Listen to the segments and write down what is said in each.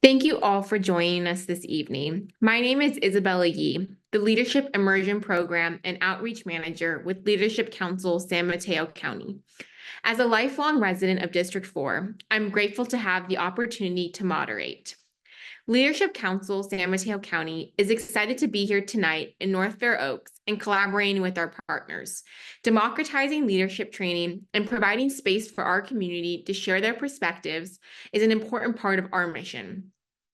Thank you all for joining us this evening. My name is Isabella Yee, the Leadership Immersion Program and Outreach Manager with Leadership Council San Mateo County. As a lifelong resident of District 4, I'm grateful to have the opportunity to moderate. Leadership Council San Mateo County is excited to be here tonight in North Fair Oaks and collaborating with our partners, democratizing leadership training and providing space for our community to share their perspectives is an important part of our mission.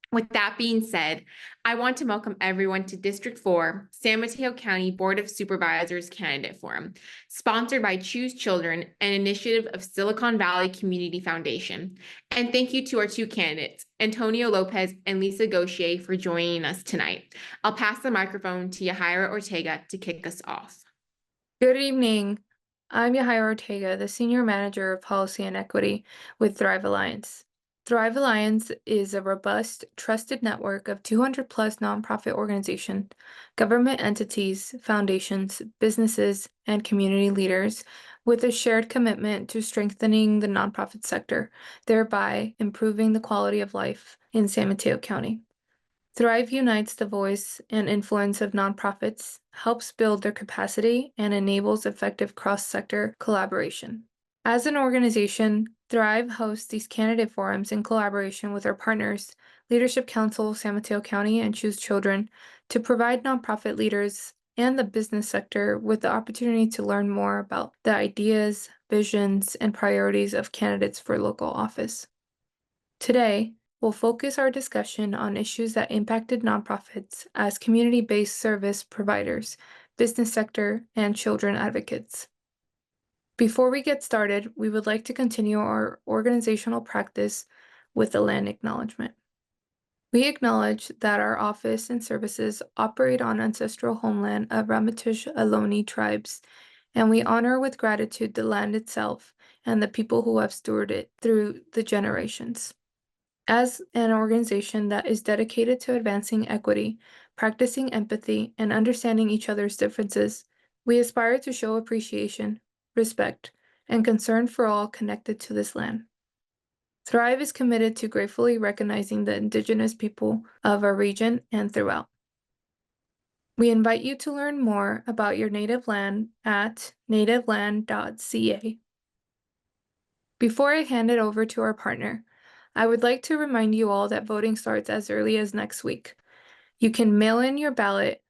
With that being said, I want to welcome everyone to District 4 San Mateo County Board of Supervisors Candidate Forum, sponsored by Choose Children, an initiative of Silicon Valley Community Foundation. And thank you to our two candidates, Antonio Lopez and Lisa Gauthier, for joining us tonight. I'll pass the microphone to Yahaira Ortega to kick us off. Good evening. I'm Yahaira Ortega, the Senior Manager of Policy and Equity with Thrive Alliance. Thrive Alliance is a robust, trusted network of 200 plus nonprofit organizations, government entities, foundations, businesses, and community leaders with a shared commitment to strengthening the nonprofit sector, thereby improving the quality of life in San Mateo County. Thrive unites the voice and influence of nonprofits, helps build their capacity, and enables effective cross-sector collaboration. As an organization, Thrive hosts these candidate forums in collaboration with our partners, Leadership Council San Mateo County and Choose Children, to provide nonprofit leaders and the business sector with the opportunity to learn more about the ideas, visions, and priorities of candidates for local office. Today, we'll focus our discussion on issues that impacted nonprofits as community-based service providers, business sector, and children advocates. Before we get started, we would like to continue our organizational practice with a land acknowledgement. We acknowledge that our office and services operate on ancestral homeland of Ramaytush Ohlone tribes, and we honor with gratitude the land itself and the people who have stewarded it through the generations. As an organization that is dedicated to advancing equity, practicing empathy, and understanding each other's differences, we aspire to show appreciation, respect, and concern for all connected to this land. Thrive is committed to gratefully recognizing the Indigenous people of our region and throughout. We invite you to learn more about your native land at nativeland.ca. Before I hand it over to our partner, I would like to remind you all that voting starts as early as next week. You can mail in your ballot,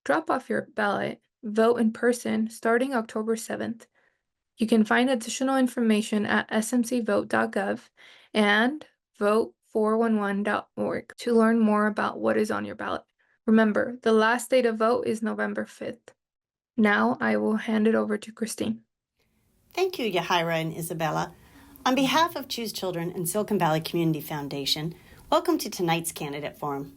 drop off your ballot, vote in person starting October 7th. You can find additional information at smcvote.gov and vote411.org to learn more about what is on your ballot. Remember, the last day to vote is November 5th. Now I will hand it over to Christine. Thank you, Yahaira and Isabella. On behalf of Choose Children and Silicon Valley Community Foundation, welcome to tonight's candidate forum.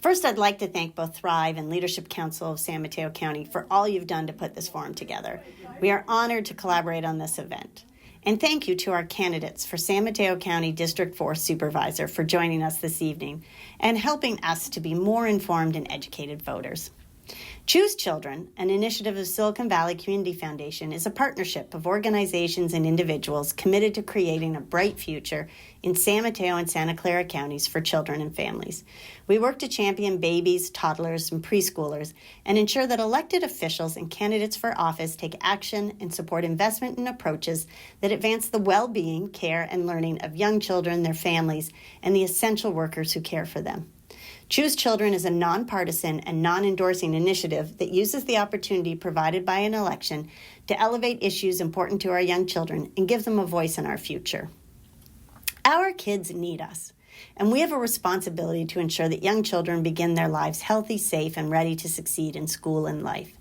First, I'd like to thank both Thrive and Leadership Council of San Mateo County for all you've done to put this forum together. We are honored to collaborate on this event. And thank you to our candidates for San Mateo County District 4 Supervisor for joining us this evening and helping us to be more informed and educated voters. Choose Children, an initiative of Silicon Valley Community Foundation, is a partnership of organizations and individuals committed to creating a bright future in San Mateo and Santa Clara counties for children and families. We work to champion babies, toddlers, and preschoolers and ensure that elected officials and candidates for office take action and support investment in approaches that advance the well-being, care, and learning of young children, their families, and the essential workers who care for them. Choose Children is a nonpartisan and non-endorsing initiative that uses the opportunity provided by an election to elevate issues important to our young children and give them a voice in our future. Our kids need us, and we have a responsibility to ensure that young children begin their lives healthy, safe, and ready to succeed in school and life.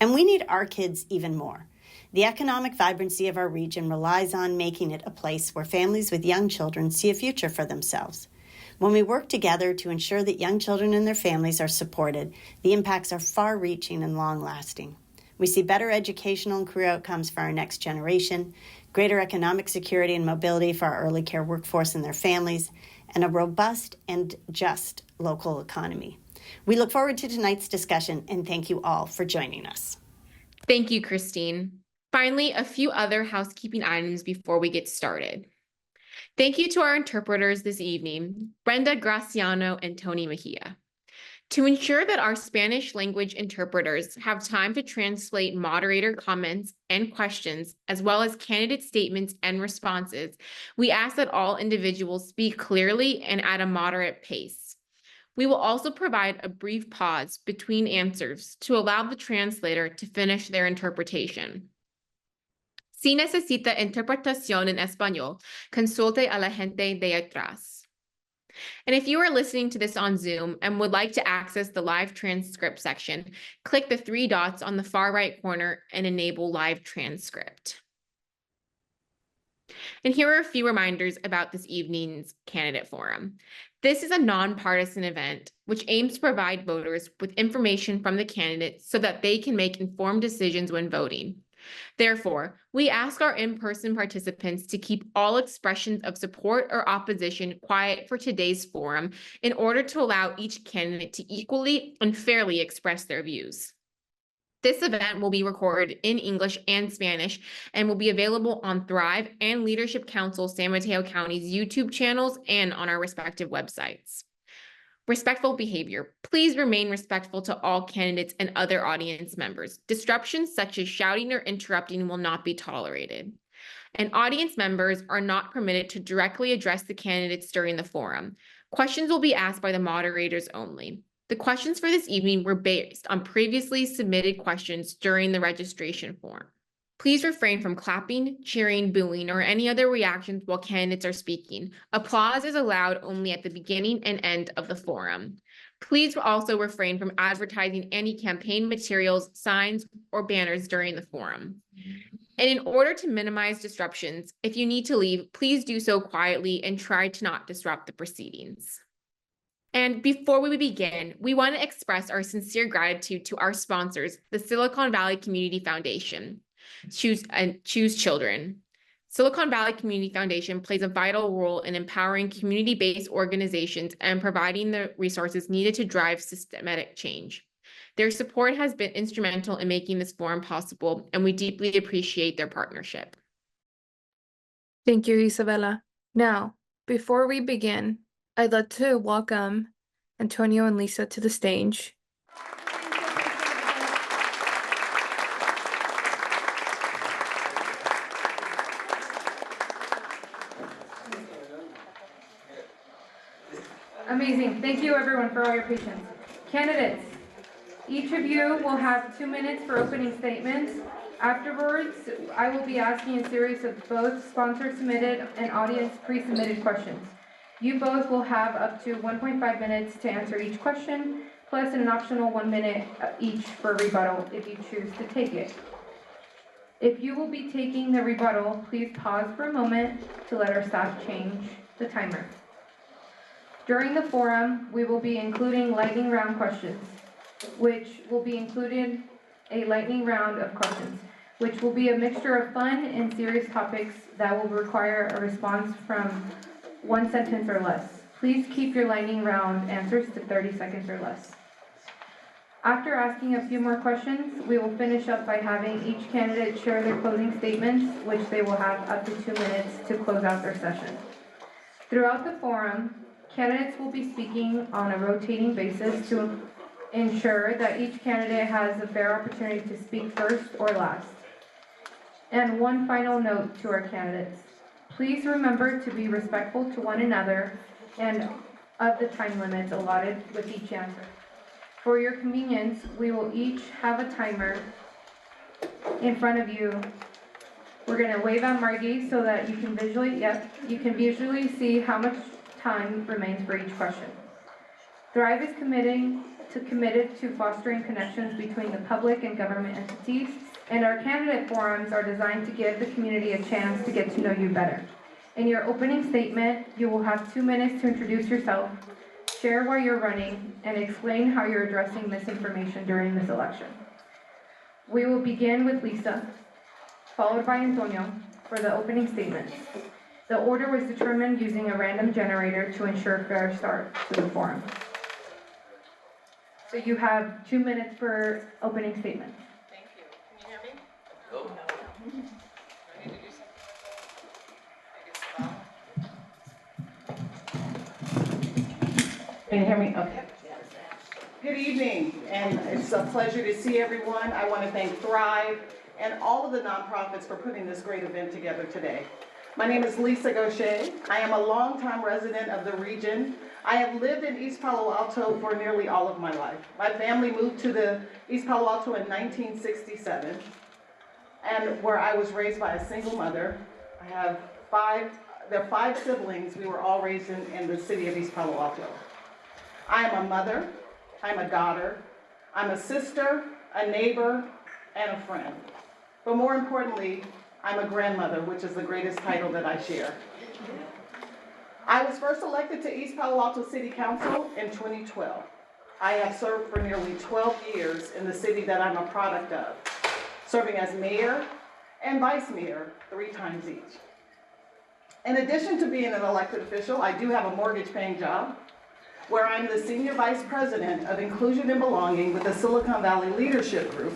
And we need our kids even more. The economic vibrancy of our region relies on making it a place where families with young children see a future for themselves. When we work together to ensure that young children and their families are supported, the impacts are far-reaching and long-lasting. We see better educational and career outcomes for our next generation, greater economic security and mobility for our early care workforce and their families, and a robust and just local economy. We look forward to tonight's discussion and thank you all for joining us. Thank you, Christine. Finally, a few other housekeeping items before we get started. Thank you to our interpreters this evening, Brenda Graciano and Tony Mejia. To ensure that our Spanish language interpreters have time to translate moderator comments and questions, as well as candidate statements and responses, we ask that all individuals speak clearly and at a moderate pace. We will also provide a brief pause between answers to allow the translator to finish their interpretation. Si necesita interpretación en español, consulte a la gente de atrás. And if you are listening to this on Zoom and would like to access the live transcript section, click the 3 dots on the far right corner and enable live transcript. And here are a few reminders about this evening's candidate forum. This is a nonpartisan event which aims to provide voters with information from the candidates so that they can make informed decisions when voting. Therefore, we ask our in-person participants to keep all expressions of support or opposition quiet for today's forum in order to allow each candidate to equally and fairly express their views. This event will be recorded in English and Spanish and will be available on Thrive and Leadership Council San Mateo County's YouTube channels and on our respective websites. Respectful behavior. Please remain respectful to all candidates and other audience members. Disruptions such as shouting or interrupting will not be tolerated. And audience members are not permitted to directly address the candidates during the forum. Questions will be asked by the moderators only. The questions for this evening were based on previously submitted questions during the registration form. Please refrain from clapping, cheering, booing, or any other reactions while candidates are speaking. Applause is allowed only at the beginning and end of the forum. Please also refrain from advertising any campaign materials, signs, or banners during the forum. And in order to minimize disruptions, if you need to leave, please do so quietly and try to not disrupt the proceedings. And before we begin, we want to express our sincere gratitude to our sponsors, the Silicon Valley Community Foundation. Choose Children. Silicon Valley Community Foundation plays a vital role in empowering community-based organizations and providing the resources needed to drive systematic change. Their support has been instrumental in making this forum possible, and we deeply appreciate their partnership. Thank you, Isabella. Now, before we begin, I'd like to welcome Antonio and Lisa to the stage. Amazing. Thank you, everyone, for all your patience. Candidates, each of you will have 2 minutes for opening statements. Afterwards, I will be asking a series of both sponsor-submitted and audience pre-submitted questions. You both will have up to 1.5 minutes to answer each question, plus an optional 1 minute each for rebuttal if you choose to take it. If you will be taking the rebuttal, please pause for a moment to let our staff change the timer. During the forum, we will be including lightning round questions, which will be a mixture of fun and serious topics that will require a response from 1 sentence or less. Please keep your lightning round answers to 30 seconds or less. After asking a few more questions, we will finish up by having each candidate share their closing statements, which they will have up to 2 minutes to close out their session. Throughout the forum, candidates will be speaking on a rotating basis to ensure that each candidate has a fair opportunity to speak first or last. And one final note to our candidates. Please remember to be respectful to one another and of the time limits allotted with each answer. For your convenience, we will each have a timer in front of you. We're going to wave at Margie so that you can visually see how much time remains for each question. Thrive is committed to fostering connections between the public and government entities, and our candidate forums are designed to give the community a chance to get to know you better. In your opening statement, you will have 2 minutes to introduce yourself, share why you're running, and explain how you're addressing misinformation during this election. We will begin with Lisa, followed by Antonio for the opening statements. The order was determined using a random generator to ensure a fair start to the forum. So you have 2 minutes for opening statements. Thank you. Can you hear me? No. Do I need to do something? I guess Can you hear me? Okay. Good evening, and it's a pleasure to see everyone. I want to thank Thrive and all of the nonprofits for putting this great event together today. My name is Lisa Gauthier. I am a longtime resident of the region. I have lived in East Palo Alto for nearly all of my life. My family moved to the East Palo Alto in 1967, and where I was raised by a single mother. There are 5 siblings. We were all raised in the city of East Palo Alto. I am a mother, I'm a daughter, I'm a sister, a neighbor, and a friend. But more importantly, I'm a grandmother, which is the greatest title that I share. I was first elected to East Palo Alto City Council in 2012. I have served for nearly 12 years in the city that I'm a product of, serving as mayor and vice mayor 3 times each. In addition to being an elected official, I do have a mortgage-paying job where I'm the Senior Vice President of Inclusion and Belonging with the Silicon Valley Leadership Group,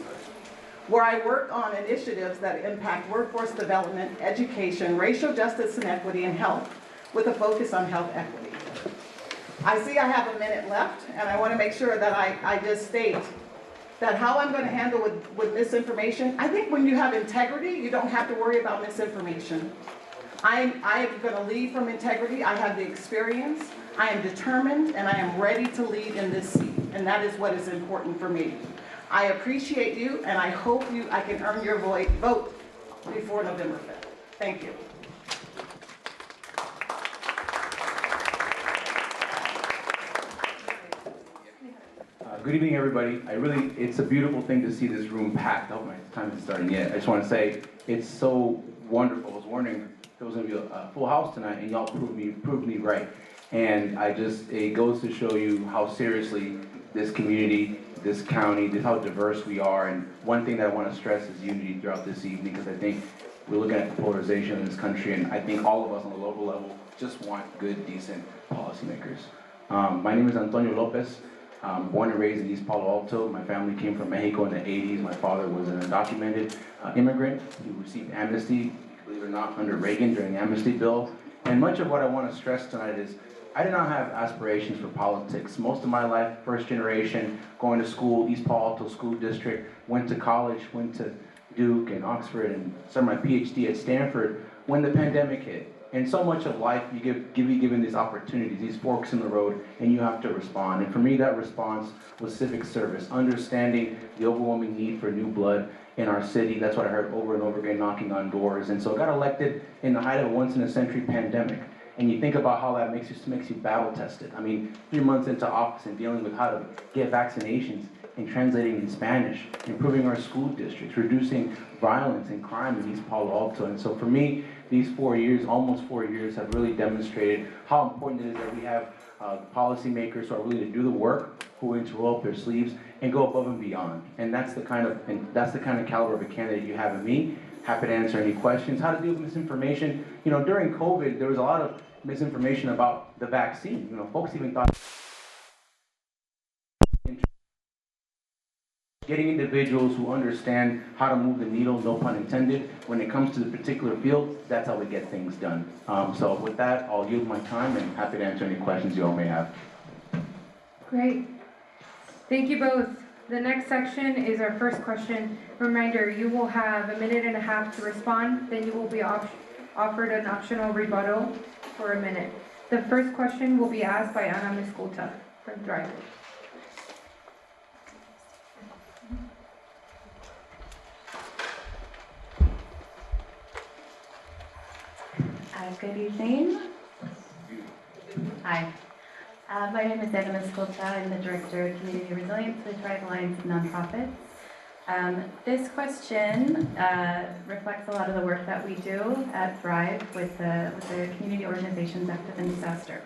where I work on initiatives that impact workforce development, education, racial justice and equity, and health, with a focus on health equity. I see I have a minute left, and I want to make sure that I just state that how I'm going to handle with misinformation. I think when you have integrity, you don't have to worry about misinformation. I'm going to lead from integrity. I have the experience. I am determined, and I am ready to lead in this seat, and that is what is important for me. I appreciate you, and I hope I can earn your vote before November 5th. Thank you. Good evening, everybody. It's a beautiful thing to see this room packed. I hope my time isn't starting yet. I just want to say it's so wonderful. I was wondering if there was going to be a full house tonight, and y'all proved me right. And it goes to show you how seriously this community, this county, how diverse we are. And one thing that I want to stress is unity throughout this evening, because I think we're looking at the polarization in this country, and I think all of us on the local level just want good, decent policymakers. My name is Antonio Lopez. Born and raised in East Palo Alto. My family came from Mexico in the 80s. My father was an undocumented immigrant. He received amnesty, believe it or not, under Reagan during the amnesty bill. And much of what I want to stress tonight is I did not have aspirations for politics. Most of my life, first generation, going to school, East Palo Alto School District, went to college, went to Duke and Oxford, and started my PhD at Stanford when the pandemic hit. And so much of life, you be given these opportunities, these forks in the road, and you have to respond. And for me, that response was civic service, understanding the overwhelming need for new blood in our city. That's what I heard over and over again, knocking on doors. And so I got elected in the height of a once-in-a-century pandemic. And you think about how that makes you battle-tested. I mean, 3 months into office and dealing with how to get vaccinations and translating in Spanish, improving our school districts, reducing violence and crime in East Palo Alto. And so for me, these 4 years, almost 4 years, have really demonstrated how important it is that we have policymakers who are willing to do the work, who are willing to roll up their sleeves and go above and beyond. And that's the kind of caliber of a candidate you have in me. Happy to answer any questions. How to deal with misinformation. You know, during COVID, there was a lot of misinformation about the vaccine. You know, folks even thought getting individuals who understand how to move the needle, no pun intended, when it comes to the particular field, that's how we get things done. So with that, I'll yield my time and happy to answer any questions you all may have. Great. Thank you both. The next section is our first question. Reminder, you will have 1.5 minutes to respond, then you will be offered an optional rebuttal for 1 minute. The first question will be asked by Ana Misculta from Thrive. Good evening. Hi. My name is Ana Misculta. I'm the Director of Community Resilience with Thrive Alliance of Nonprofits. This question reflects a lot of the work that we do at Thrive with the community organizations active in disaster.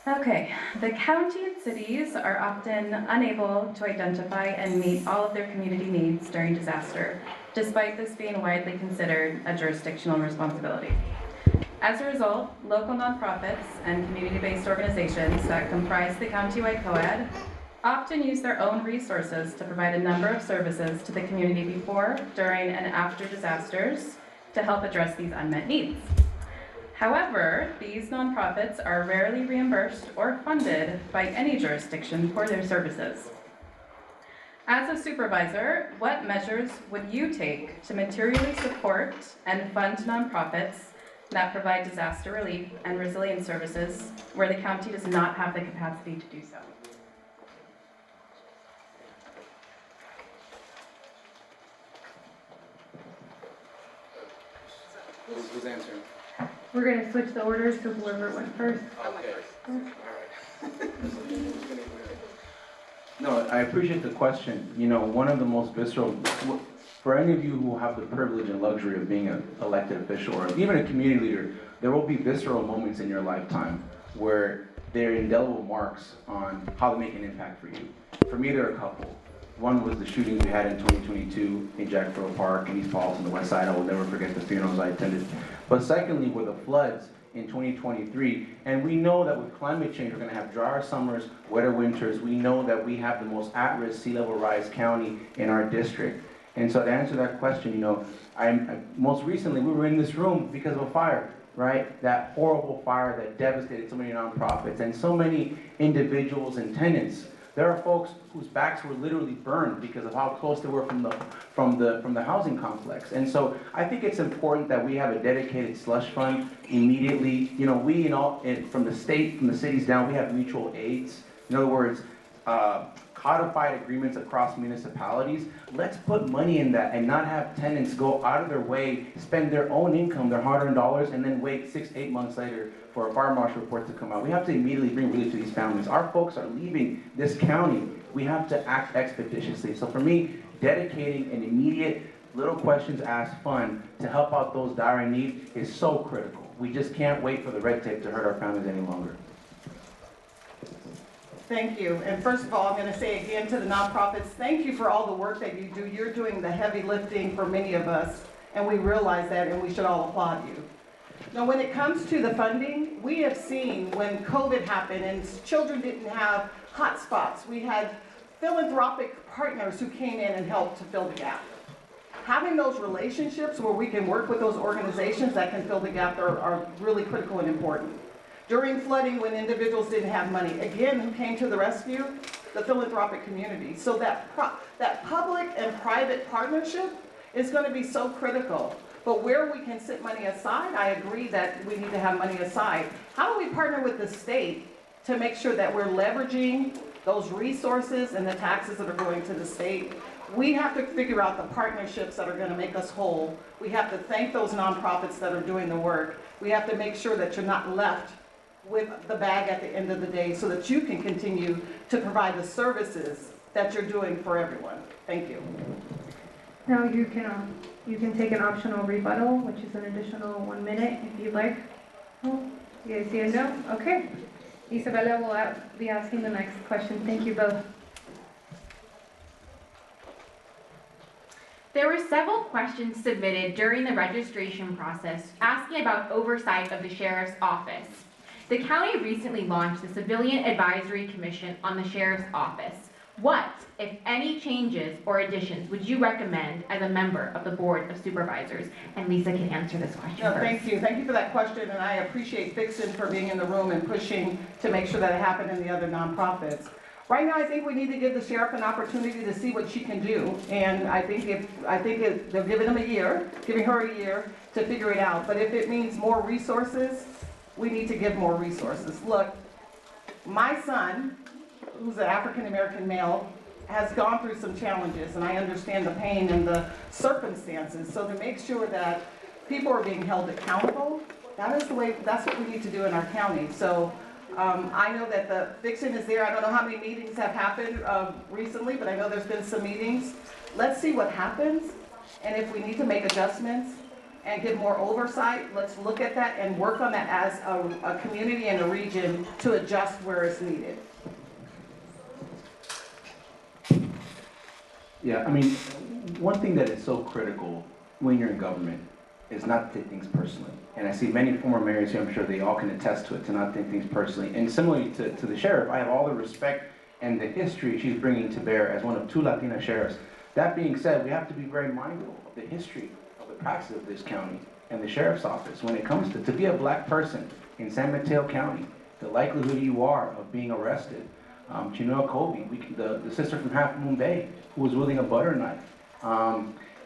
Okay, the county and cities are often unable to identify and meet all of their community needs during disaster, despite this being widely considered a jurisdictional responsibility. As a result, local nonprofits and community-based organizations that comprise the countywide COAD often use their own resources to provide a number of services to the community before, during, and after disasters to help address these unmet needs. However, these nonprofits are rarely reimbursed or funded by any jurisdiction for their services. As a supervisor, what measures would you take to materially support and fund nonprofits that provide disaster relief and resilience services where the county does not have the capacity to do so? Who's answering? We're going to switch the orders to whoever went first. No, I appreciate the question. You know, one of the most visceral, for any of you who have the privilege and luxury of being an elected official or even a community leader, there will be visceral moments in your lifetime where there are indelible marks on how to make an impact for you. For me, there are a couple. One was the shootings we had in 2022 in Jacksboro Park and East Palm on the west side. I will never forget the funerals I attended. But secondly were the floods in 2023. And we know that with climate change, we're gonna have drier summers, wetter winters. We know that we have the most at-risk sea level rise county in our district. And so to answer that question, you know, most recently we were in this room because of a fire, right? That horrible fire that devastated so many nonprofits and so many individuals and tenants. There are folks whose backs were literally burned because of how close they were from the housing complex. And so I think it's important that we have a dedicated slush fund immediately. You know, we from the state, from the cities down, we have mutual aids. In other words, codified agreements across municipalities. Let's put money in that and not have tenants go out of their way, spend their own income, their hard-earned dollars, and then wait 6-8 months later for a fire marshal report to come out. We have to immediately bring relief to these families. Our folks are leaving this county. We have to act expeditiously. So for me, dedicating an immediate little questions asked fund to help out those dire in need is so critical. We just can't wait for the red tape to hurt our families any longer. Thank you. And first of all, I'm going to say again to the nonprofits, thank you for all the work that you do. You're doing the heavy lifting for many of us, and we realize that, and we should all applaud you. Now, when it comes to the funding, we have seen when COVID happened and children didn't have hot spots, we had philanthropic partners who came in and helped to fill the gap. Having those relationships where we can work with those organizations that can fill the gap are really critical and important. During flooding, when individuals didn't have money, again, who came to the rescue? The philanthropic community. So that public and private partnership is going to be so critical. But where we can set money aside, I agree that we need to have money aside. How do we partner with the state to make sure that we're leveraging those resources and the taxes that are going to the state? We have to figure out the partnerships that are going to make us whole. We have to thank those nonprofits that are doing the work. We have to make sure that you're not left with the bag at the end of the day so that you can continue to provide the services that you're doing for everyone. Thank you. Now you can take an optional rebuttal, which is an additional 1 minute if you'd like. Oh, you guys see a no? Okay. Isabella will be asking the next question. Thank you both. There were several questions submitted during the registration process asking about oversight of the Sheriff's Office. The county recently launched the Civilian Advisory Commission on the Sheriff's Office. What, if any, changes or additions would you recommend as a member of the Board of Supervisors? And Lisa can answer this question first. Thank you. Thank you for that question, and I appreciate Vixen for being in the room and pushing to make sure that it happened in the other nonprofits. Right now, I think we need to give the sheriff an opportunity to see what she can do, and I think they're giving her a year to figure it out. But if it means more resources, we need to give more resources. Look, my son, who's an African-American male, has gone through some challenges, and I understand the pain and the circumstances. So to make sure that people are being held accountable, that's what we need to do in our county. So I know that the Vixen is there. I don't know how many meetings have happened recently, but I know there's been some meetings. Let's see what happens, and if we need to make adjustments and get more oversight, let's look at that and work on that as a community and a region to adjust where it's needed. Yeah, I mean, one thing that is so critical when you're in government is not to take things personally. And I see many former mayors here, I'm sure they all can attest to it, to not take things personally. And similarly to the sheriff, I have all the respect and the history she's bringing to bear as one of 2 Latina sheriffs. That being said, we have to be very mindful of the history of the practice of this county. and the sheriff's office when it comes to be a black person in San Mateo County, the likelihood you are of being arrested. Chinua Kobe, the sister from Half Moon Bay, who was wielding a butter knife.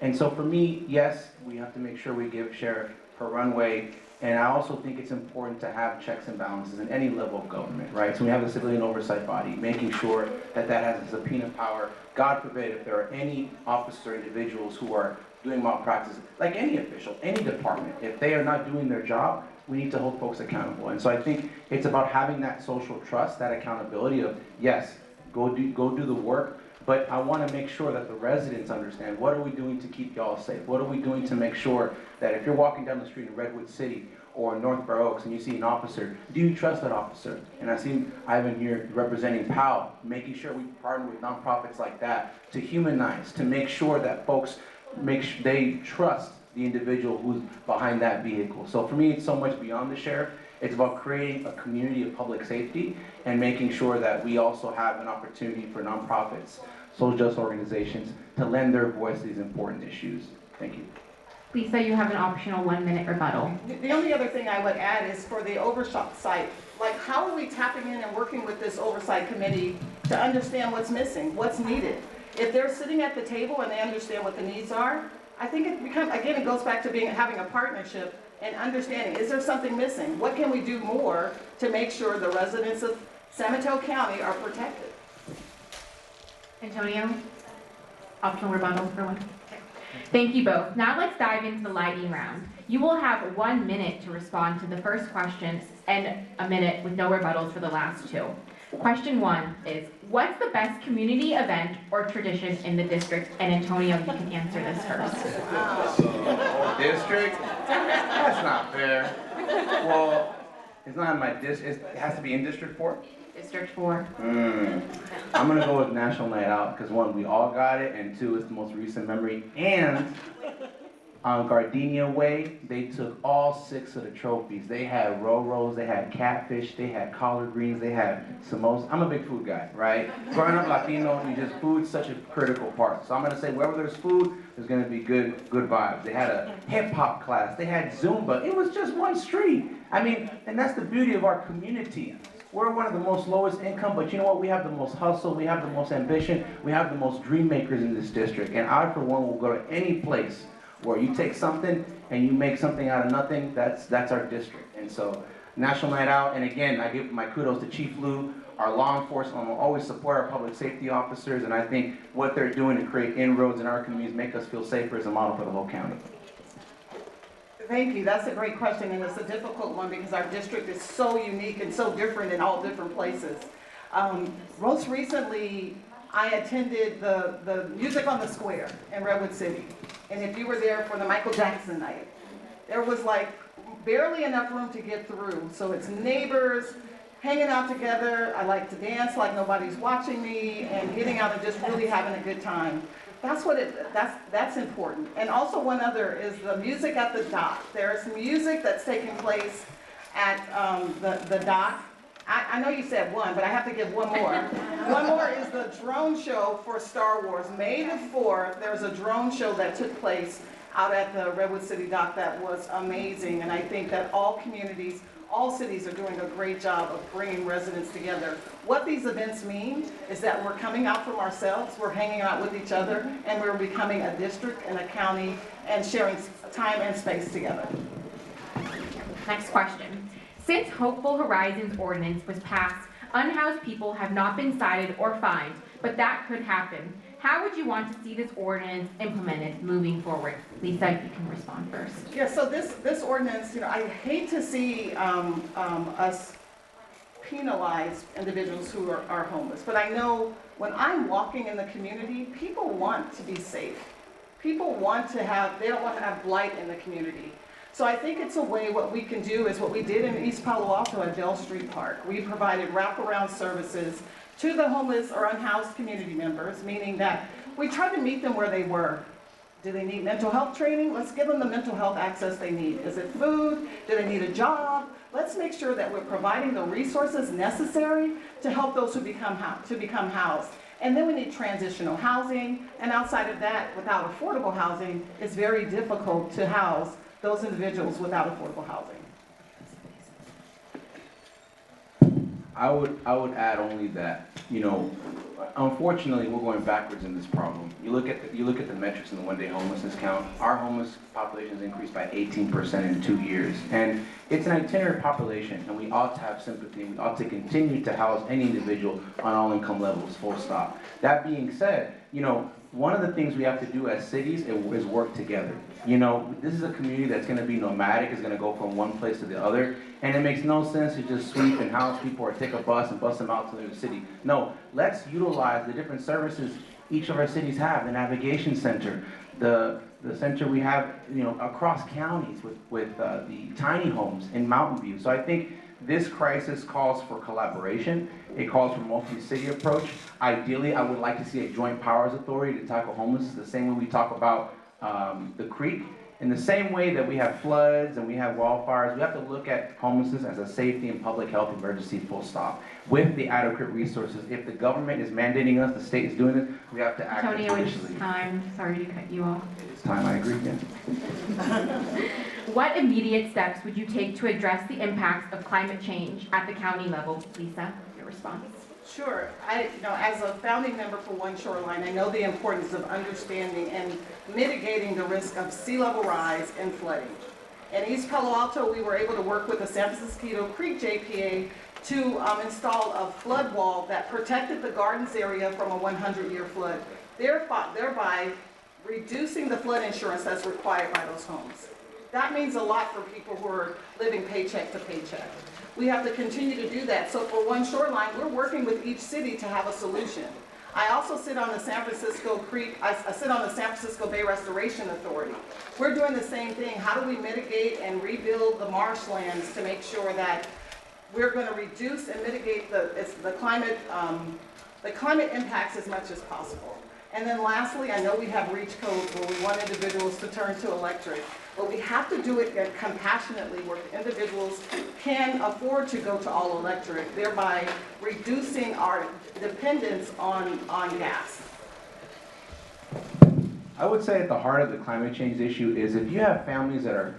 And so for me, yes, we have to make sure we give Sheriff her runway. And I also think it's important to have checks and balances in any level of government, right? So we have a civilian oversight body, making sure that that has a subpoena power. God forbid if there are any officers or individuals who are doing malpractice, like any official, any department, if they are not doing their job, we need to hold folks accountable. And so I think it's about having that social trust, that accountability of, yes, go do the work, but I want to make sure that the residents understand, what are we doing to keep y'all safe? What are we doing to make sure that if you're walking down the street in Redwood City or in North Bar Oaks and you see an officer, do you trust that officer? And I see Ivan here representing Palo, making sure we partner with nonprofits like that to humanize, to make sure that folks they trust the individual who's behind that vehicle. So for me, it's so much beyond the sheriff. It's about creating a community of public safety and making sure that we also have an opportunity for nonprofits, social justice organizations to lend their voice to these important issues. Thank you. Lisa, you have an optional 1-minute rebuttal. The only other thing I would add is for the oversight, like how are we tapping in and working with this oversight committee to understand what's missing, what's needed? If they're sitting at the table and they understand what the needs are, I think it goes back to having a partnership and understanding, is there something missing? What can we do more to make sure the residents of San Mateo County are protected? Antonio, optional rebuttal for one. Thank you both. Now let's dive into the lightning round. You will have 1 minute to respond to the first question and a minute with no rebuttals for the last two. Question 1 is, what's the best community event or tradition in the district? And Antonio, you can answer this first. District? That's not fair. Well, it's not in my district. It has to be in District 4? District 4. I'm gonna go with National Night Out because 1, we all got it, and 2, it's the most recent memory. And on Gardenia Way, they took all 6 of the trophies. They had Ro-Ros, they had catfish, they had collard greens, they had samosas. I'm a big food guy, right? Growing up Latino, food's such a critical part. So I'm gonna say wherever there's food, there's gonna be good vibes. They had a hip hop class, they had Zumba. It was just one street. I mean, and that's the beauty of our community. We're one of the most lowest income, but you know what? We have the most hustle, we have the most ambition, we have the most dream makers in this district. And I, for one, will go to any place where you take something and you make something out of nothing. That's our district. And so, National Night Out, and again, I give my kudos to Chief Lou. Our law enforcement will always support our public safety officers, and I think what they're doing to create inroads in our communities make us feel safer as a model for the whole county. Thank you. That's a great question, and it's a difficult one because our district is so unique and so different in all different places. Most recently, I attended the Music on the Square in Redwood City. And if you were there for the Michael Jackson night, there was like barely enough room to get through. So it's neighbors hanging out together. I like to dance like nobody's watching me and getting out and just really having a good time. That's important. And also one other is the music at the dock. There's music that's taking place at the dock. I know you said 1, but I have to give 1 more. 1 more is the drone show for Star Wars. May the 4th, there's a drone show that took place out at the Redwood City dock that was amazing. And I think that all communities, all cities are doing a great job of bringing residents together. What these events mean is that we're coming out from ourselves, we're hanging out with each other, and we're becoming a district and a county and sharing time and space together. Next question. Since Hopeful Horizons ordinance was passed, unhoused people have not been cited or fined, but that could happen. How would you want to see this ordinance implemented moving forward? Lisa, you can respond first. Yeah, so this ordinance, I hate to see us penalize individuals who are homeless, but I know when I'm walking in the community, people want to be safe. People they don't want to have blight in the community. So I think it's a way, what we can do is what we did in East Palo Alto at Bell Street Park. We provided wraparound services to the homeless or unhoused community members, meaning that we tried to meet them where they were. Do they need mental health training? Let's give them the mental health access they need. Is it food? Do they need a job? Let's make sure that we're providing the resources necessary to help those who become housed. And then we need transitional housing, and outside of that, without affordable housing, it's very difficult to house those individuals without affordable housing. I would add only that, unfortunately, we're going backwards in this problem. You look at the metrics in the one-day homelessness count. Our homeless population has increased by 18% in 2 years, and it's an itinerant population, and we ought to have sympathy. We ought to continue to house any individual on all income levels. Full stop. That being said, one of the things we have to do as cities is work together. This is a community that's going to be nomadic, is going to go from one place to the other, and it makes no sense to just sweep and house people or take a bus and bus them out to the city. No, let's utilize the different services each of our cities have. The navigation center, the center we have, across counties with the tiny homes in Mountain View. So I think this crisis calls for collaboration. It calls for a multi-city approach. Ideally, I would like to see a joint powers authority to tackle homelessness the same way we talk about the creek. In the same way that we have floods and we have wildfires, we have to look at homelessness as a safety and public health emergency, full stop, with the adequate resources. If the government is mandating us, the state is doing it, we have to act Antonio, initially. it's time. Sorry to cut you off. It's time, I agree, yeah. What immediate steps would you take to address the impacts of climate change at the county level? Lisa, your response. Sure. As a founding member for One Shoreline, I know the importance of understanding and mitigating the risk of sea level rise and flooding. In East Palo Alto, we were able to work with the San Francisco Creek JPA to install a flood wall that protected the gardens area from a 100-year flood, thereby reducing the flood insurance that's required by those homes. That means a lot for people who are living paycheck to paycheck. We have to continue to do that. So for One Shoreline, we're working with each city to have a solution. I also sit on the San Francisco Creek, I sit on the San Francisco Bay Restoration Authority. We're doing the same thing. How do we mitigate and rebuild the marshlands to make sure that we're going to reduce and mitigate the climate impacts as much as possible. And then lastly, I know we have REACH codes where we want individuals to turn to electric, but we have to do it compassionately where individuals can afford to go to all electric, thereby reducing our dependence on gas. I would say at the heart of the climate change issue is if you have families that are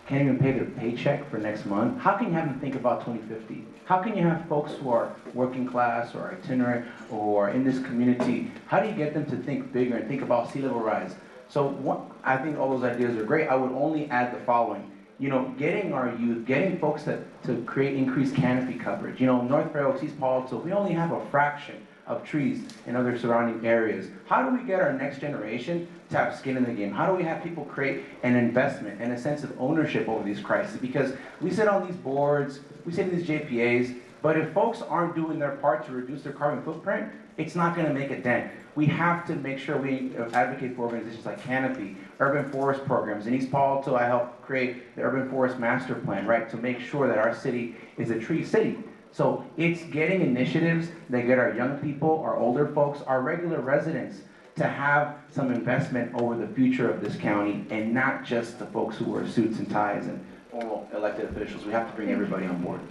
can't even pay their paycheck for next month, how can you have them think about 2050? How can you have folks who are working class or itinerant or in this community, how do you get them to think bigger and think about sea level rise? So I think all those ideas are great. I would only add the following. Getting our youth, getting folks to create increased canopy coverage. North Fair Oaks, East Palo Alto, we only have a fraction of trees in other surrounding areas. How do we get our next generation to have skin in the game? How do we have people create an investment and a sense of ownership over these crises? Because we sit on these boards, we sit in these JPAs, but if folks aren't doing their part to reduce their carbon footprint, it's not going to make a dent. We have to make sure we advocate for organizations like Canopy, urban forest programs. In East Palo Alto, I helped create the urban forest master plan, right, to make sure that our city is a tree city. So it's getting initiatives that get our young people, our older folks, our regular residents to have some investment over the future of this county and not just the folks who wear suits and ties and formal elected officials. We have to bring everybody on board.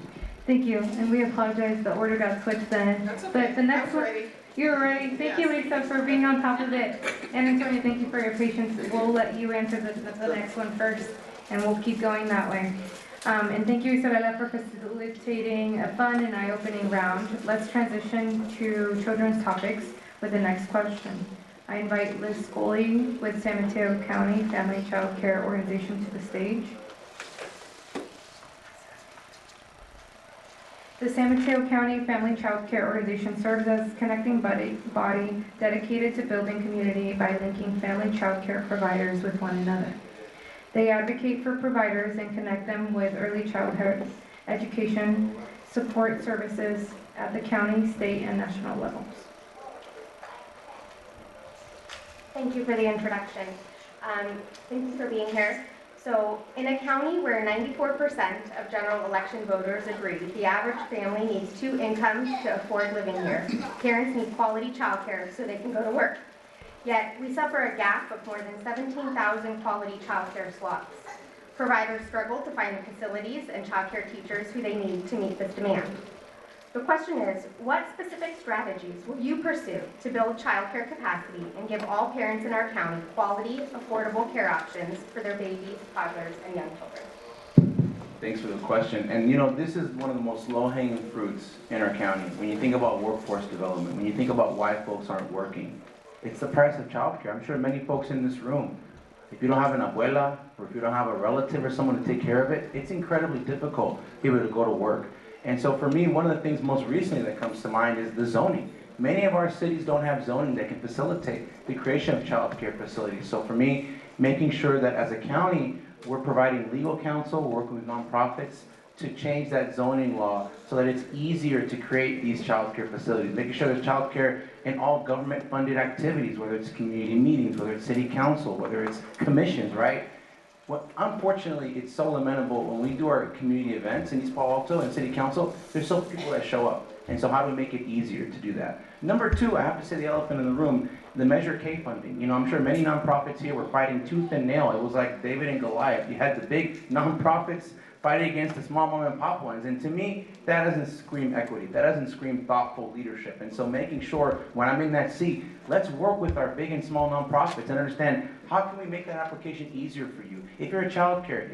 Thank you, and we apologize, the order got switched then. That's okay. But the next one, Ready. you're ready. Thank you, Lisa, for being on top of it. And Antonio, thank you for your patience. We'll let you answer the next one first, and we'll keep going that way. And thank you, Isabella, for facilitating a fun and eye-opening round. Let's transition to children's topics with the next question. I invite Liz Scully with San Mateo County Family Child Care Organization to the stage. The San Mateo County Family Child Care Organization serves as connecting body dedicated to building community by linking family child care providers with one another. They advocate for providers and connect them with early childhood education, support services at the county, state, and national levels. Thank you for the introduction. Thank you for being here. So in a county where 94% of general election voters agree the average family needs 2 incomes to afford living here, parents need quality childcare so they can go to work. Yet we suffer a gap of more than 17,000 quality childcare slots. Providers struggle to find the facilities and childcare teachers who they need to meet this demand. The question is, what specific strategies will you pursue to build childcare capacity and give all parents in our county quality, affordable care options for their babies, toddlers, and young children? Thanks for the question. And this is one of the most low-hanging fruits in our county. When you think about workforce development, when you think about why folks aren't working, it's the price of childcare. I'm sure many folks in this room, if you don't have an abuela, or if you don't have a relative or someone to take care of it, it's incredibly difficult to be able to go to work. And so for me, one of the things most recently that comes to mind is the zoning. Many of our cities don't have zoning that can facilitate the creation of child care facilities. So for me, making sure that as a county, we're providing legal counsel, working with nonprofits to change that zoning law so that it's easier to create these child care facilities, making sure there's child care in all government-funded activities, whether it's community meetings, whether it's city council, whether it's commissions, right? Unfortunately, it's so lamentable when we do our community events in East Palo Alto and City Council, there's so few people that show up. And so how do we make it easier to do that? Number two, I have to say the elephant in the room, the Measure K funding. I'm sure many nonprofits here were fighting tooth and nail. It was like David and Goliath. You had the big nonprofits fighting against the small mom and pop ones. And to me, that doesn't scream equity. That doesn't scream thoughtful leadership. And so making sure when I'm in that seat, let's work with our big and small nonprofits and understand how can we make that application easier for you? If you're a child care,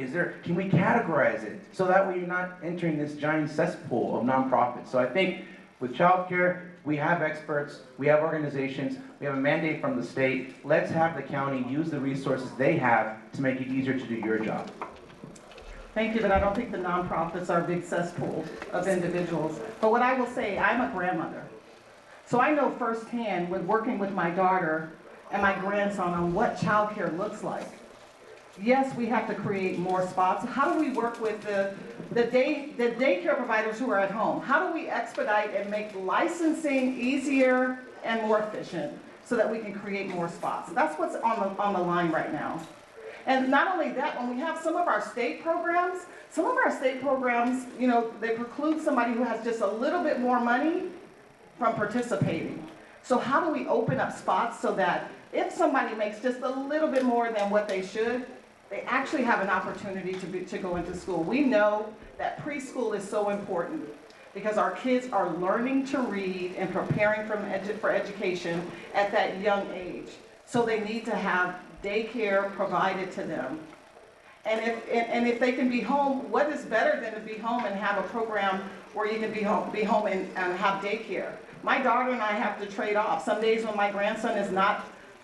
can we categorize it so that way you're not entering this giant cesspool of nonprofits? So I think with child care, we have experts, we have organizations, we have a mandate from the state. Let's have the county use the resources they have to make it easier to do your job. Thank you, but I don't think the nonprofits are a big cesspool of individuals. But what I will say, I'm a grandmother. So I know firsthand with working with my daughter and my grandson on what childcare looks like. Yes, we have to create more spots. How do we work with the daycare providers who are at home? How do we expedite and make licensing easier and more efficient so that we can create more spots? That's what's on the line right now. And not only that, when we have some of our state programs, they preclude somebody who has just a little bit more money from participating. So how do we open up spots so that if somebody makes just a little bit more than what they should, they actually have an opportunity to go into school? We know that preschool is so important because our kids are learning to read and preparing for education at that young age. So they need to have daycare provided to them. And if they can be home, what is better than to be home and have a program where you can be home and have daycare? My daughter and I have to trade off. Some days when my grandson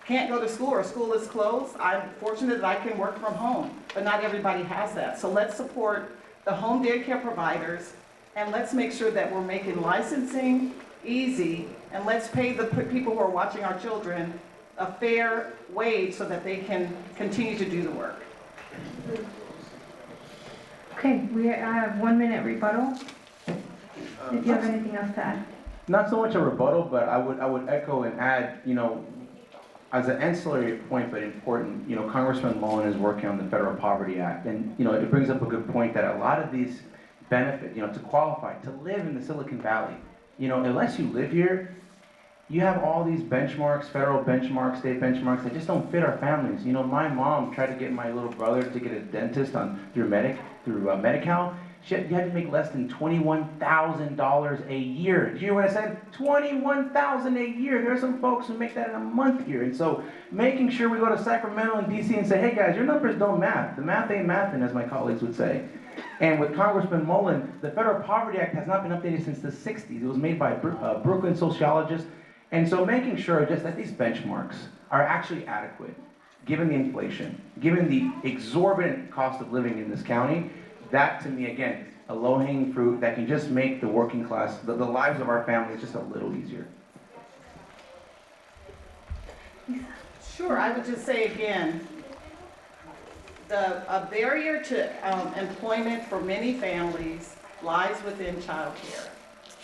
can't go to school or school is closed, I'm fortunate that I can work from home, but not everybody has that. So let's support the home daycare providers, and let's make sure that we're making licensing easy, and let's pay the people who are watching our children a fair wage so that they can continue to do the work. Okay, we have 1 minute rebuttal. If you have anything else to add. Not so much a rebuttal, but I would echo and add, as an ancillary point, but important, Congressman Mullen is working on the Federal Poverty Act. And, it brings up a good point that a lot of these benefits, to qualify, to live in the Silicon Valley, unless you live here, you have all these benchmarks, federal benchmarks, state benchmarks that just don't fit our families. My mom tried to get my little brother to get a dentist through Medi-Cal. You had to make less than $21,000 a year. Did you hear what I said? $21,000 a year. There are some folks who make that in a month here. And so making sure we go to Sacramento and DC and say, hey guys, your numbers don't math. The math ain't mathin', as my colleagues would say. And with Congressman Mullen, the Federal Poverty Act has not been updated since the 60s. It was made by Brooklyn sociologists. And so making sure just that these benchmarks are actually adequate, given the inflation, given the exorbitant cost of living in this county. That, to me, again, a low-hanging fruit that can just make the working class, the lives of our families just a little easier. Sure, I would just say again, a barrier to employment for many families lies within child care.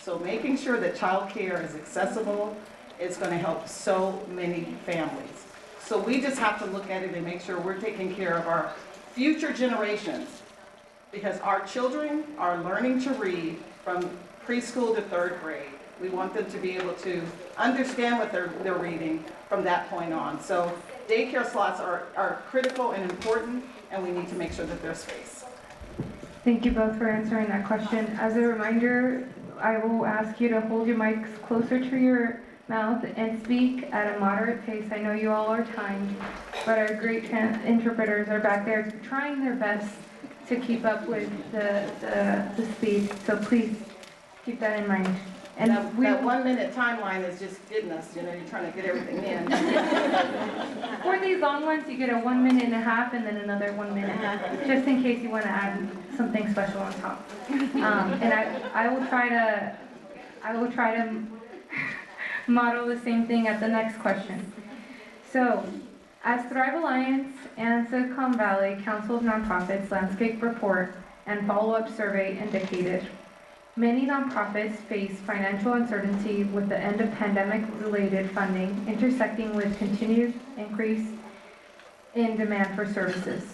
So making sure that child care is accessible is going to help so many families. So we just have to look at it and make sure we're taking care of our future generations, because our children are learning to read from preschool to 3rd grade. We want them to be able to understand what they're reading from that point on. So daycare slots are critical and important, and we need to make sure that there's space. Thank you both for answering that question. As a reminder, I will ask you to hold your mics closer to your mouth and speak at a moderate pace. I know you all are timed, but our great interpreters are back there trying their best to keep up with the speed, so please keep that in mind. And That 1 minute timeline is just getting us, you're trying to get everything in. for these long ones, you get a 1.5 minutes and then another 1 minute, just in case you want to add something special on top. And I will try to model the same thing at the next question. So, as Thrive Alliance and Silicon Valley Council of Nonprofits Landscape Report and Follow-Up Survey indicated, many nonprofits face financial uncertainty with the end of pandemic-related funding intersecting with continued increase in demand for services.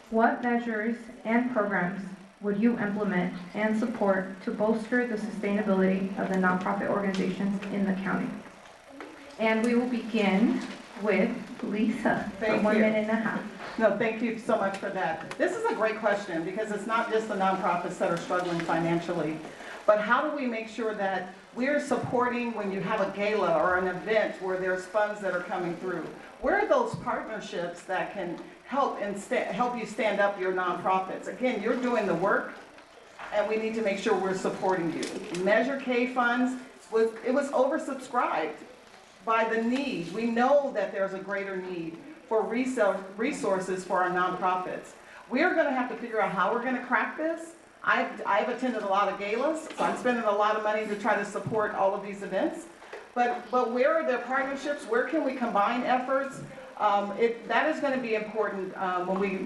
What measures and programs would you implement and support to bolster the sustainability of the nonprofit organizations in the county? And we will begin with Lisa for Thank 1.5 you. minutes. No, thank you so much for that. This is a great question because it's not just the nonprofits that are struggling financially, but how do we make sure that we're supporting when you have a gala or an event where there's funds that are coming through? Where are those partnerships that can help you stand up your nonprofits? Again, you're doing the work, and we need to make sure we're supporting you. Measure K funds, it was oversubscribed by the need. We know that there's a greater need for resources for our nonprofits. We're going to have to figure out how we're going to crack this. I've attended a lot of galas, so I'm spending a lot of money to try to support all of these events. But where are there partnerships? Where can we combine efforts? That is going to be important when we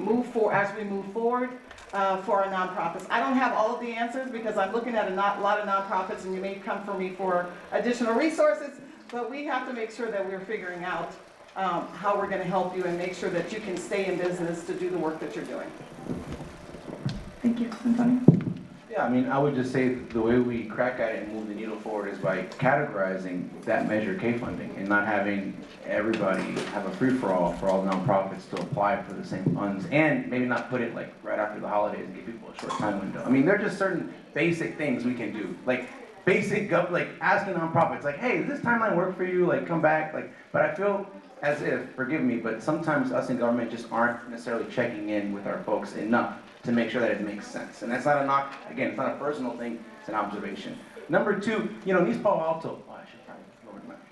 as we move forward for our nonprofits. I don't have all of the answers because I'm looking at a lot of nonprofits, and you may come for me for additional resources. But we have to make sure that we're figuring out how we're going to help you and make sure that you can stay in business to do the work that you're doing. Thank you, Antonio. Yeah, I mean, I would just say the way we crack at it and move the needle forward is by categorizing that Measure K funding and not having everybody have a free-for-all for all nonprofits to apply for the same funds, and maybe not put it like right after the holidays and give people a short time window. I mean, there are just certain basic things we can do, like basic, like asking nonprofits, like, hey, does this timeline work for you? Like, come back. Like, but I feel as if, forgive me, but sometimes us in government just aren't necessarily checking in with our folks enough to make sure that it makes sense. And that's not a knock, again, it's not a personal thing, it's an observation. Number two, in East Palo Alto,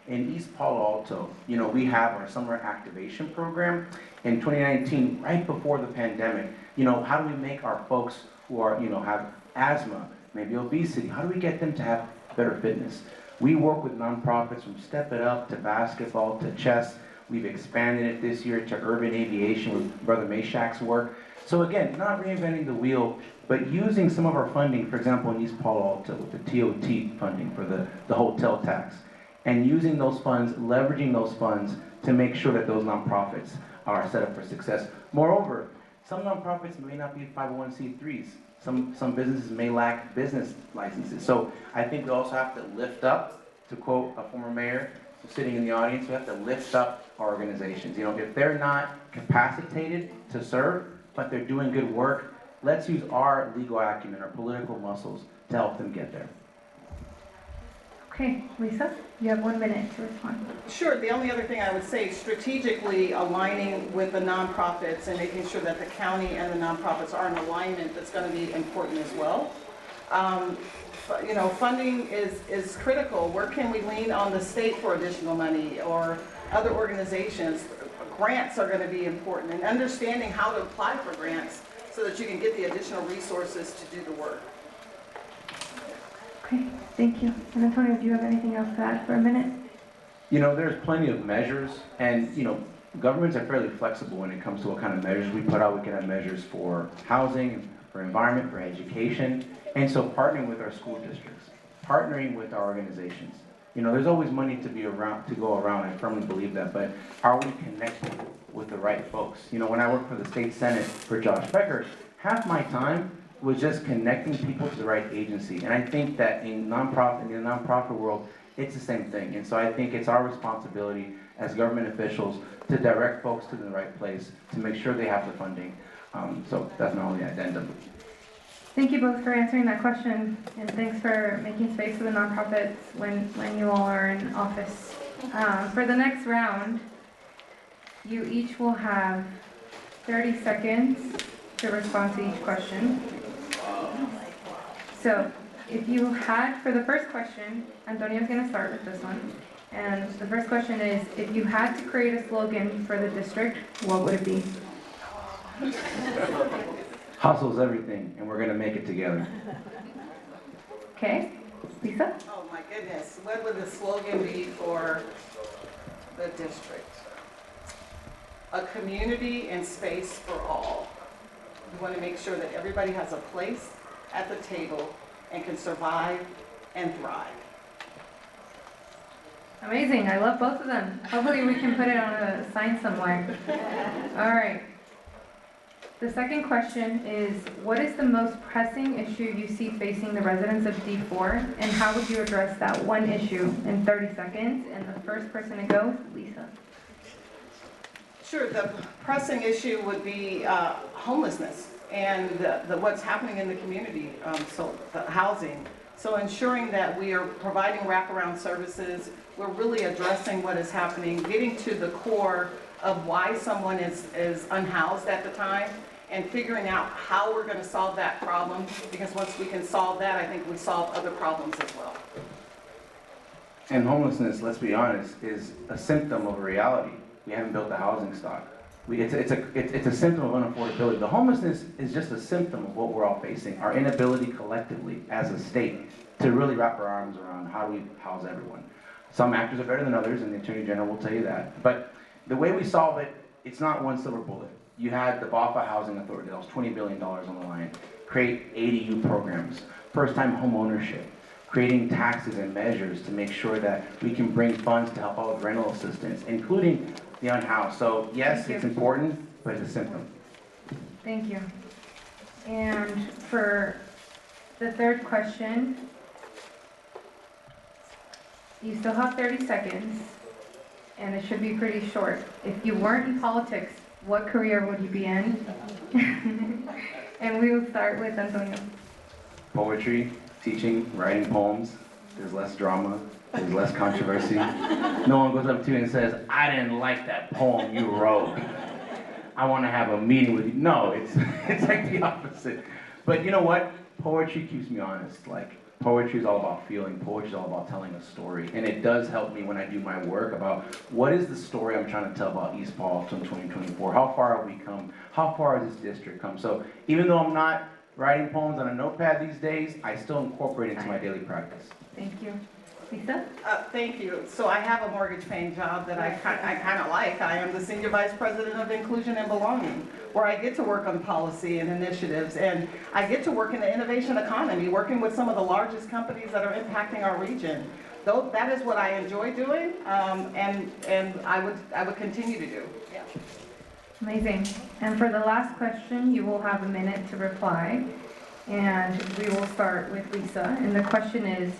in East Palo Alto, we have our summer activation program. In 2019, right before the pandemic, how do we make our folks who are, have asthma, maybe obesity, how do we get them to have better fitness? We work with nonprofits from Step It Up to basketball to chess. We've expanded it this year to urban aviation with Brother Meshach's work. So again, not reinventing the wheel, but using some of our funding, for example, in East Palo Alto with the TOT funding for the hotel tax, and using those funds, leveraging those funds to make sure that those nonprofits are set up for success. Moreover, some nonprofits may not be 501c3s. Some businesses may lack business licenses. So I think we also have to lift up, to quote a former mayor who's sitting in the audience, we have to lift up our organizations. If they're not capacitated to serve, but they're doing good work, let's use our legal acumen, our political muscles to help them get there. Okay, Lisa, you have 1 minute to respond. Sure, the only other thing I would say, strategically aligning with the nonprofits and making sure that the county and the nonprofits are in alignment, that's going to be important as well. Funding is critical. Where can we lean on the state for additional money or other organizations? Grants are going to be important, and understanding how to apply for grants so that you can get the additional resources to do the work. Okay, thank you. And Antonio, do you have anything else to add for a minute? There's plenty of measures, and governments are fairly flexible when it comes to what kind of measures we put out. We can have measures for housing, for environment, for education, and so partnering with our school districts, partnering with our organizations. There's always money to go around. I firmly believe that, but are we connecting with the right folks? When I worked for the state senate for Josh Becker, half my time was just connecting people to the right agency. And I think that in the nonprofit world, it's the same thing. And so I think it's our responsibility as government officials to direct folks to the right place, to make sure they have the funding. So that's my only addendum. Thank you both for answering that question, and thanks for making space for the nonprofits when you all are in office. For the next round, you each will have 30 seconds to respond to each question. So, if you had, for the first question, Antonio's going to start with this one. And the first question is, if you had to create a slogan for the district, what would it be? Hustle's everything, and we're gonna make it together. Okay, Lisa? Oh my goodness, what would the slogan be for the district? A community and space for all. We want to make sure that everybody has a place at the table and can survive and thrive. Amazing, I love both of them. Hopefully we can put it on a sign somewhere. All right. The second question is, what is the most pressing issue you see facing the residents of D4, and how would you address that one issue in 30 seconds? And the first person to go, Lisa. Sure, the pressing issue would be homelessness and what's happening in the community, so the housing. So ensuring that we are providing wraparound services, we're really addressing what is happening, getting to the core of why someone is unhoused at the time, and figuring out how we're going to solve that problem, because once we can solve that, I think we solve other problems as well. And homelessness, let's be honest, is a symptom of a reality. We haven't built the housing stock. It's a symptom of unaffordability. The homelessness is just a symptom of what we're all facing, our inability collectively as a state to really wrap our arms around how we house everyone. Some actors are better than others, and the Attorney General will tell you that. But the way we solve it, it's not one silver bullet. You had the BAFA Housing Authority, that was $20 billion on the line. Create ADU programs, first-time home ownership, creating taxes and measures to make sure that we can bring funds to help out with rental assistance, including the unhoused. So yes, it's important, but it's a symptom. Thank you. And for the third question, you still have 30 seconds, and it should be pretty short. If you weren't in politics, what career would you be in? And we will start with Antonio. Poetry, teaching, writing poems. There's less drama, there's less controversy. No one goes up to you and says, I didn't like that poem you wrote. I want to have a meeting with you. No, it's like the opposite. But you know what? Poetry keeps me honest. Like, poetry is all about feeling. Poetry is all about telling a story. And it does help me when I do my work about what is the story I'm trying to tell about East Palo Alto in 2024? How far have we come? How far has this district come? So even though I'm not writing poems on a notepad these days, I still incorporate it into my daily practice. Thank you. Lisa? Thank you. So I have a mortgage paying job that I kind of like. I am the Senior Vice President of Inclusion and Belonging, where I get to work on policy and initiatives, and I get to work in the innovation economy, working with some of the largest companies that are impacting our region. Though that is what I enjoy doing, and I would continue to do. Yeah. Amazing. And for the last question, you will have a minute to reply, and we will start with Lisa. And the question is,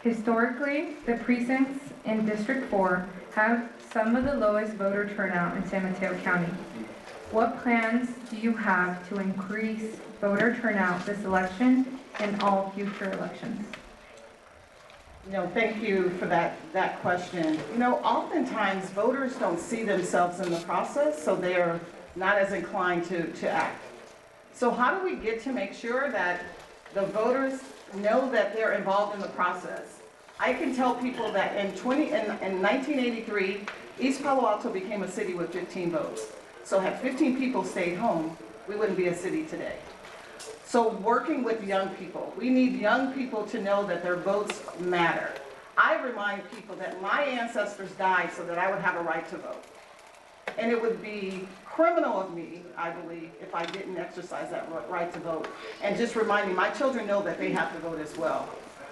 historically, the precincts in District 4 have some of the lowest voter turnout in San Mateo County. What plans do you have to increase voter turnout this election and all future elections? Thank you for that question. Oftentimes voters don't see themselves in the process, so they're not as inclined to act. So how do we get to make sure that the voters know that they're involved in the process? I can tell people that in 1983, East Palo Alto became a city with 15 votes. So had 15 people stayed home, we wouldn't be a city today. So working with young people, we need young people to know that their votes matter. I remind people that my ancestors died so that I would have a right to vote. And it would be criminal of me, I believe, if I didn't exercise that right to vote. And just reminding my children know that they have to vote as well.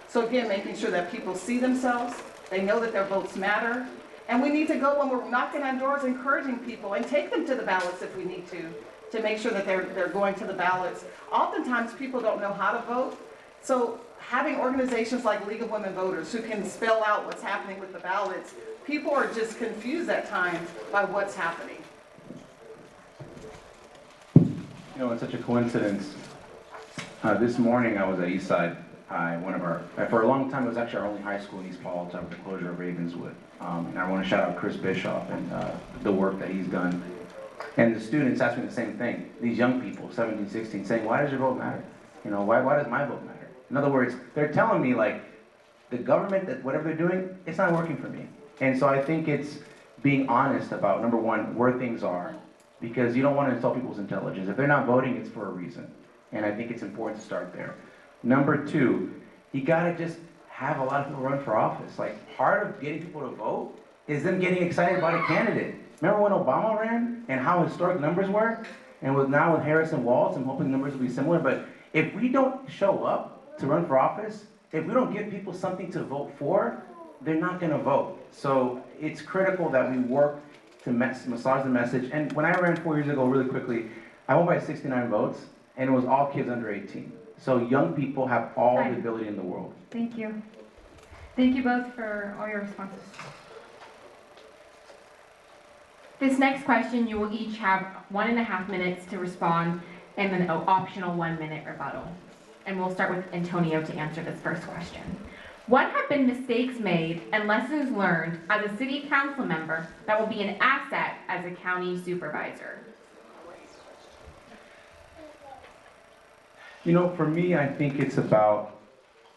So again, making sure that people see themselves, they know that their votes matter. And we need to go when we're knocking on doors, encouraging people, and take them to the ballots if we need to make sure that they're going to the ballots. Oftentimes people don't know how to vote. So having organizations like League of Women Voters who can spell out what's happening with the ballots, people are just confused at times by what's happening. It's such a coincidence. This morning I was at Eastside. For a long time it was actually our only high school in East Palo after the closure of Ravenswood. And I want to shout out Chris Bischoff and the work that he's done. And the students asked me the same thing. These young people, 17, 16, saying, why does your vote matter? You know, why does my vote matter? In other words, they're telling me like, the government, that whatever they're doing, it's not working for me. And so I think it's being honest about, number one, where things are. Because you don't want to insult people's intelligence. If they're not voting, it's for a reason. And I think it's important to start there. Number two, you gotta just have a lot of people run for office. Like, part of getting people to vote is them getting excited about a candidate. Remember when Obama ran and how historic numbers were? And now with Harris and Walz, I'm hoping numbers will be similar. But if we don't show up to run for office, if we don't give people something to vote for, they're not gonna vote. So it's critical that we work to massage the message. And when I ran 4 years ago, really quickly, I won by 69 votes, and it was all kids under 18. So young people have all the ability in the world. Thank you. Thank you both for all your responses. This next question, you will each have 1.5 minutes to respond and then an optional 1 minute rebuttal. And we'll start with Antonio to answer this first question. What have been mistakes made and lessons learned as a city council member that will be an asset as a county supervisor? You know, for me, I think it's about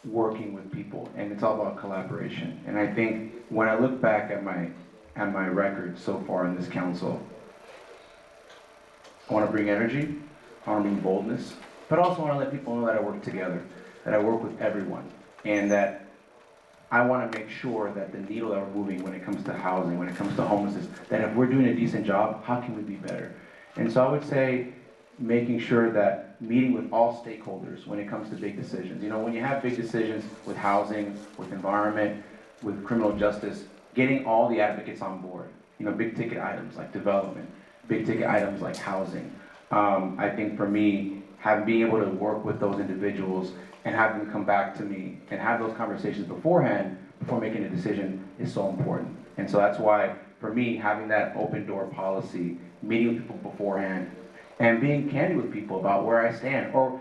working with people, and it's all about collaboration. And I think when I look back at my record so far in this council, I want to bring energy, I want to bring boldness, but also want to let people know that I work together, that I work with everyone, and that I want to make sure that the needle that we're moving when it comes to housing, when it comes to homelessness, that if we're doing a decent job, how can we be better? And so I would say making sure that meeting with all stakeholders when it comes to big decisions. You know, when you have big decisions with housing, with environment, with criminal justice, getting all the advocates on board. You know, big ticket items like development, big ticket items like housing. I think for me, being able to work with those individuals and have them come back to me and have those conversations beforehand, before making a decision, is so important. And so that's why, for me, having that open door policy, meeting with people beforehand, and being candid with people about where I stand, or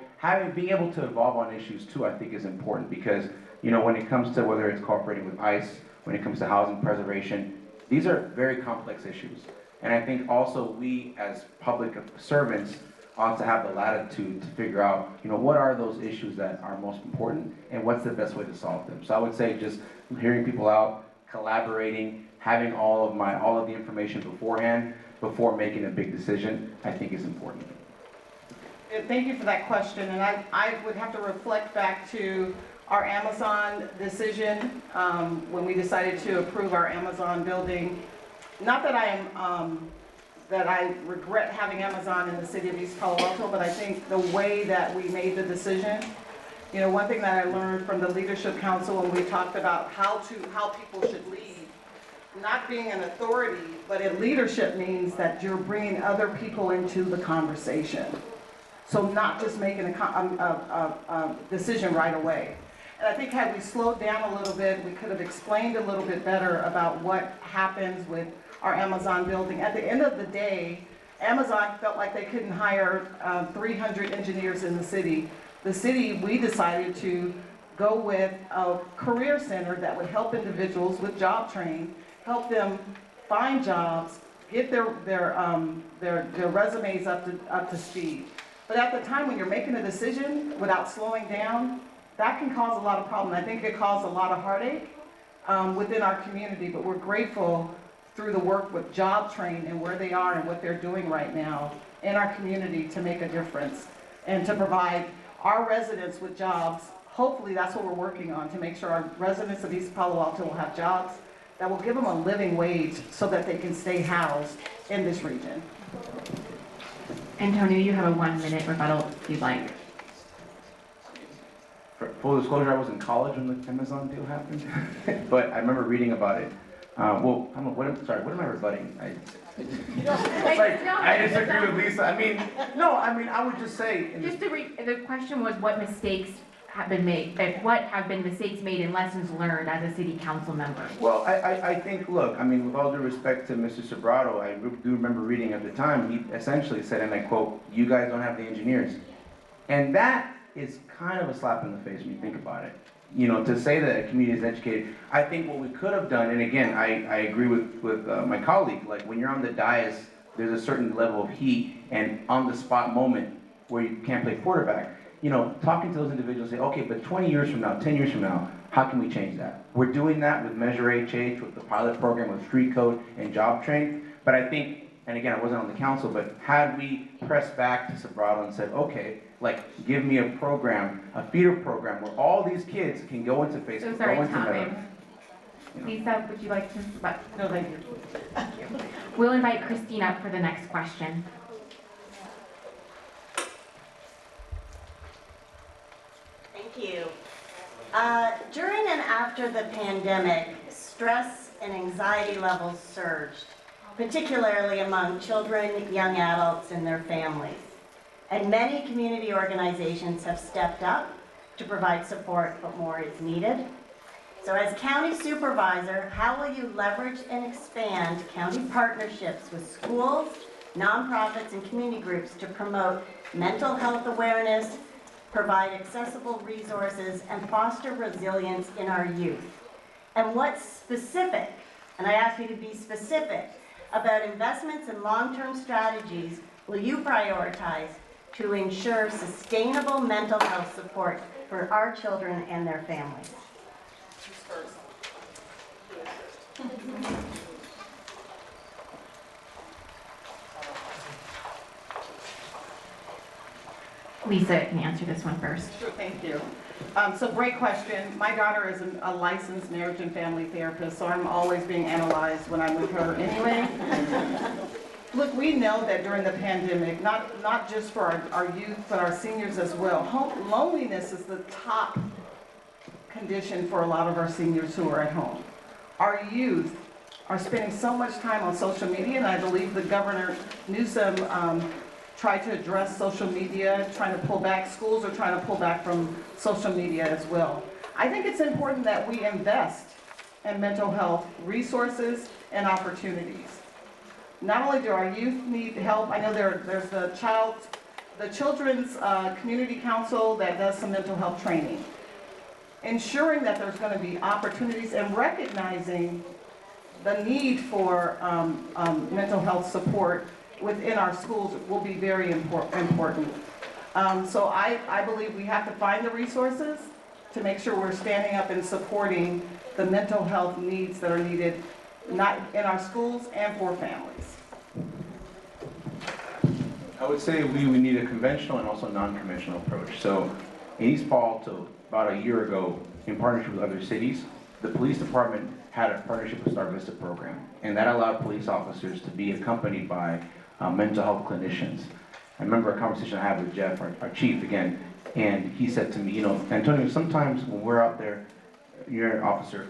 being able to evolve on issues too, I think is important. Because, you know, when it comes to whether it's cooperating with ICE, when it comes to housing preservation, these are very complex issues. And I think also we as public servants ought to have the latitude to figure out, you know, what are those issues that are most important and what's the best way to solve them. So I would say just hearing people out, collaborating, having all of the information beforehand, before making a big decision, I think is important. Thank you for that question, and I would have to reflect back to our Amazon decision when we decided to approve our Amazon building. Not that I regret having Amazon in the city of East Palo Alto, but I think the way that we made the decision, you know, one thing that I learned from the Leadership Council when we talked about how people should lead, not being an authority, but in leadership means that you're bringing other people into the conversation. So not just making a decision right away. And I think had we slowed down a little bit, we could have explained a little bit better about what happens with our Amazon building. At the end of the day, Amazon felt like they couldn't hire 300 engineers in the city. The city, we decided to go with a career center that would help individuals with job training, help them find jobs, get their resumes up to speed. But at the time when you're making a decision without slowing down, that can cause a lot of problems. I think it caused a lot of heartache within our community, but we're grateful through the work with Job Train and where they are and what they're doing right now in our community to make a difference and to provide our residents with jobs. Hopefully that's what we're working on, to make sure our residents of East Palo Alto will have jobs that will give them a living wage so that they can stay housed in this region. Antonio, you have a 1 minute rebuttal if you'd like. For full disclosure, I was in college when the Amazon deal happened, but I remember reading about it. What am I rebutting? I disagree with Lisa. I would just say. The question was what mistakes have been made, what have been mistakes made and lessons learned as a city council member? Well, I think, look, with all due respect to Mr. Sobrato, I do remember reading at the time, he essentially said, and I quote, "You guys don't have the engineers." And that is kind of a slap in the face when you think about it. You know, to say that a community is educated, I think what we could have done, and again, I agree with my colleague, like when you're on the dais, there's a certain level of heat and on the spot moment where you can't play quarterback. You know, talking to those individuals, say, okay, but 20 years from now, 10 years from now, how can we change that? We're doing that with Measure HH, with the pilot program, with Street Code and Job Train, but I think, and again, I wasn't on the council, but had we pressed back to Sobrado and said, okay, like, give me a program, a feeder program, where all these kids can go into Facebook, So sorry, go into Meta. time. Lisa, would you like to, No, thank you. we'll invite Christine up for the next question. Thank you. During and after the pandemic, stress and anxiety levels surged, particularly among children, young adults, and their families. And many community organizations have stepped up to provide support, but more is needed. So as County Supervisor, how will you leverage and expand county partnerships with schools, nonprofits, and community groups to promote mental health awareness, provide accessible resources, and foster resilience in our youth? And what's specific, and I ask you to be specific, about investments and long-term strategies will you prioritize to ensure sustainable mental health support for our children and their families? Lisa can answer this one first. Sure, thank you. So great question. My daughter is a licensed marriage and family therapist, so I'm always being analyzed when I'm with her anyway. Look, we know that during the pandemic, not just for our youth, but our seniors as well, loneliness is the top condition for a lot of our seniors who are at home. Our youth are spending so much time on social media, and I believe the Governor Newsom tried to address social media, trying to pull back, schools are trying to pull back from social media as well. I think it's important that we invest in mental health resources and opportunities. Not only do our youth need help, I know there's the Children's Community Council that does some mental health training. Ensuring that there's going to be opportunities and recognizing the need for mental health support within our schools will be very important. So I believe we have to find the resources to make sure we're standing up and supporting the mental health needs that are needed, not in our schools and for families. I would say we need a conventional and also non-conventional approach. So in East Palo, about a year ago, in partnership with other cities, the police department had a partnership with Star Vista program, and that allowed police officers to be accompanied by mental health clinicians. I remember a conversation I had with Jeff, our chief again, and he said to me, you know, Antonio, sometimes when we're out there, you're an officer,